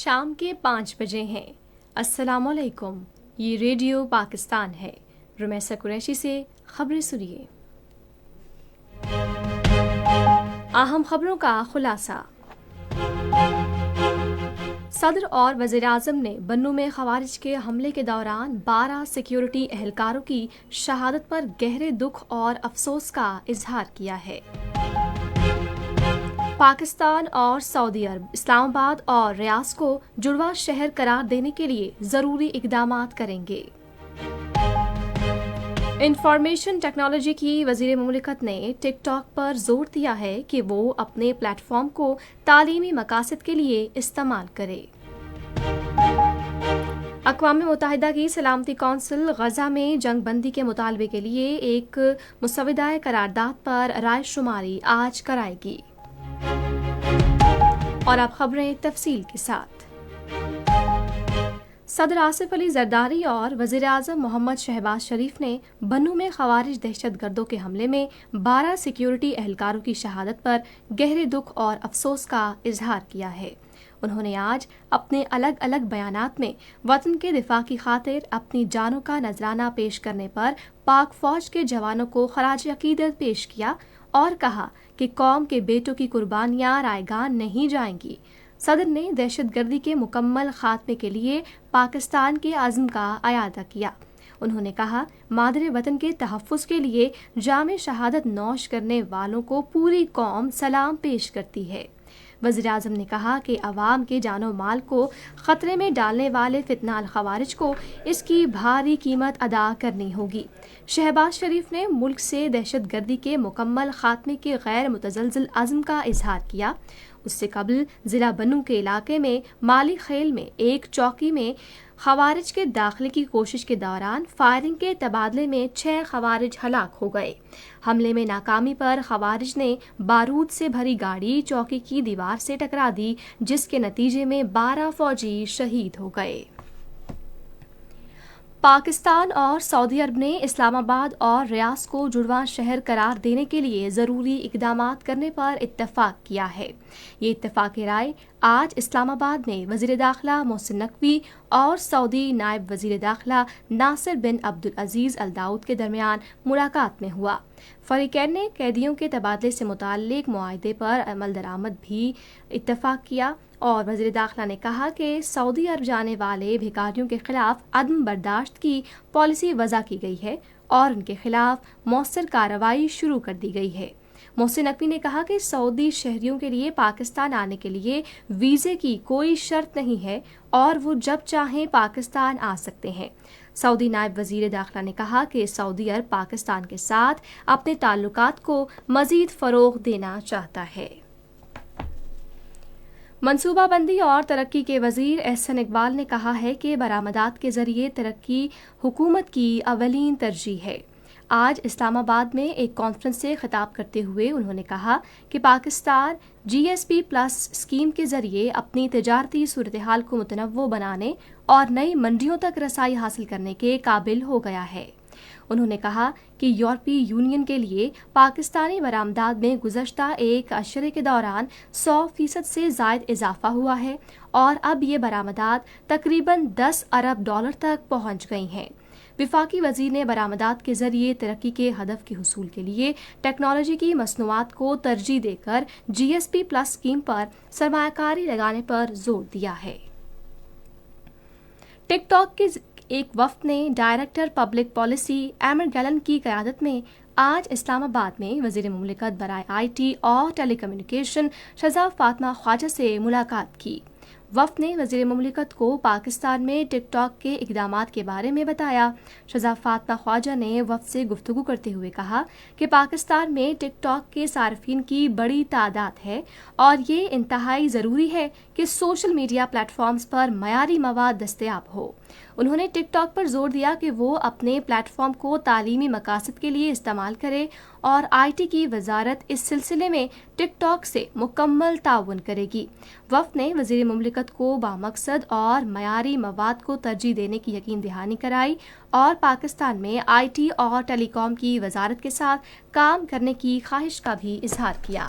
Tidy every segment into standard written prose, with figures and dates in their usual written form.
شام کے 5 بجے ہیں۔ السلام علیکم، یہ ریڈیو پاکستان ہے۔ رمیسہ قریشی سے خبریں سنیے۔ اہم خبروں کا خلاصہ۔ صدر اور وزیر اعظم نے بنوں میں خوارج کے حملے کے دوران 12 سیکیورٹی اہلکاروں کی شہادت پر گہرے دکھ اور افسوس کا اظہار کیا ہے۔ پاکستان اور سعودی عرب اسلام آباد اور ریاض کو جڑواں شہر قرار دینے کے لیے ضروری اقدامات کریں گے۔ انفارمیشن ٹیکنالوجی کی وزیر مملکت نے ٹک ٹاک پر زور دیا ہے کہ وہ اپنے پلیٹ فارم کو تعلیمی مقاصد کے لیے استعمال کرے۔ اقوام متحدہ کی سلامتی کونسل غزہ میں جنگ بندی کے مطالبے کے لیے ایک مسودہ قرارداد پر رائے شماری آج کرائے گی۔ اور اب خبریں تفصیل کے ساتھ۔ صدر آصف علی زرداری اور وزیر اعظم محمد شہباز شریف نے بنوں میں خوارج دہشت گردوں کے حملے میں 12 سیکیورٹی اہلکاروں کی شہادت پر گہرے دکھ اور افسوس کا اظہار کیا ہے۔ انہوں نے آج اپنے الگ الگ بیانات میں وطن کے دفاع کی خاطر اپنی جانوں کا نذرانہ پیش کرنے پر پاک فوج کے جوانوں کو خراج عقیدت پیش کیا اور کہا کہ قوم کے بیٹوں کی قربانیاں رائیگاں نہیں جائیں گی۔ صدر نے دہشت گردی کے مکمل خاتمے کے لیے پاکستان کے عزم کا اعادہ کیا۔ انہوں نے کہا، مادر وطن کے تحفظ کے لیے جام شہادت نوش کرنے والوں کو پوری قوم سلام پیش کرتی ہے۔ وزیر اعظم نے کہا کہ عوام کے جان و مال کو خطرے میں ڈالنے والے فتنہ الخوارج کو اس کی بھاری قیمت ادا کرنی ہوگی۔ شہباز شریف نے ملک سے دہشت گردی کے مکمل خاتمے کے غیر متزلزل عزم کا اظہار کیا۔ اس سے قبل ضلع بنوں کے علاقے میں مالی خیل میں ایک چوکی میں خوارج کے داخلے کی کوشش کے دوران فائرنگ کے تبادلے میں 6 خوارج ہلاک ہو گئے۔ حملے میں ناکامی پر خوارج نے بارود سے بھری گاڑی چوکی کی دیوار سے ٹکرا دی، جس کے نتیجے میں 12 فوجی شہید ہو گئے۔ پاکستان اور سعودی عرب نے اسلام آباد اور ریاض کو جڑواں شہر قرار دینے کے لیے ضروری اقدامات کرنے پر اتفاق کیا ہے۔ یہ اتفاق رائے آج اسلام آباد میں وزیر داخلہ محسن نقوی اور سعودی نائب وزیر داخلہ ناصر بن عبدالعزیز الداود کے درمیان ملاقات میں ہوا۔ فریقین نے قیدیوں کے تبادلے سے متعلق معاہدے پر عمل درآمد بھی اتفاق کیا اور وزیر داخلہ نے کہا کہ سعودی عرب جانے والے بھکاریوں کے خلاف عدم برداشت کی پالیسی وضع کی گئی ہے اور ان کے خلاف مؤثر کارروائی شروع کر دی گئی ہے۔ محسن نقوی نے کہا کہ سعودی شہریوں کے لیے پاکستان آنے کے لیے ویزے کی کوئی شرط نہیں ہے اور وہ جب چاہیں پاکستان آ سکتے ہیں۔ سعودی نائب وزیر داخلہ نے کہا کہ سعودی عرب پاکستان کے ساتھ اپنے تعلقات کو مزید فروغ دینا چاہتا ہے۔ منصوبہ بندی اور ترقی کے وزیر احسن اقبال نے کہا ہے کہ برآمدات کے ذریعے ترقی حکومت کی اولین ترجیح ہے۔ آج اسلام آباد میں ایک کانفرنس سے خطاب کرتے ہوئے انہوں نے کہا کہ پاکستان GSP+ اسکیم کے ذریعے اپنی تجارتی صورتحال کو متنوع بنانے اور نئی منڈیوں تک رسائی حاصل کرنے کے قابل ہو گیا ہے۔ انہوں نے کہا کہ یورپی یونین کے لیے پاکستانی برآمدات میں گزشتہ ایک عشرے کے دوران 100% سے زائد اضافہ ہوا ہے اور اب یہ برآمدات تقریباً $10 ارب تک پہنچ گئی ہیں۔ وفاقی وزیر نے برآمدات کے ذریعے ترقی کے ہدف کے حصول کے لیے ٹیکنالوجی کی مصنوعات کو ترجیح دے کر GSP+ اسکیم پر سرمایہ کاری لگانے پر زور دیا ہے۔ ٹک ٹاک کے ایک وفد نے ڈائریکٹر پبلک پالیسی ایمر گیلن کی قیادت میں آج اسلام آباد میں وزیر مملکت برائے IT اور ٹیلی کمیونیکیشن شہزاد فاطمہ خواجہ سے ملاقات کی۔ وفد نے وزیر مملکت کو پاکستان میں ٹک ٹاک کے اقدامات کے بارے میں بتایا۔ شہزاد فاطمہ خواجہ نے وفد سے گفتگو کرتے ہوئے کہا کہ پاکستان میں ٹک ٹاک کے صارفین کی بڑی تعداد ہے اور یہ انتہائی ضروری ہے کہ سوشل میڈیا پلیٹ فارمز پر معیاری مواد دستیاب ہو۔ انہوں نے ٹک ٹاک پر زور دیا کہ وہ اپنے پلیٹ فارم کو تعلیمی مقاصد کے لیے استعمال کرے اور IT کی وزارت اس سلسلے میں ٹک ٹاک سے مکمل تعاون کرے گی۔ وفد نے وزیر مملکت کو بامقصد اور معیاری مواد کو ترجیح دینے کی یقین دہانی کرائی اور پاکستان میں IT اور ٹیلی کام کی وزارت کے ساتھ کام کرنے کی خواہش کا بھی اظہار کیا۔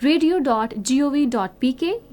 radio.gov.pk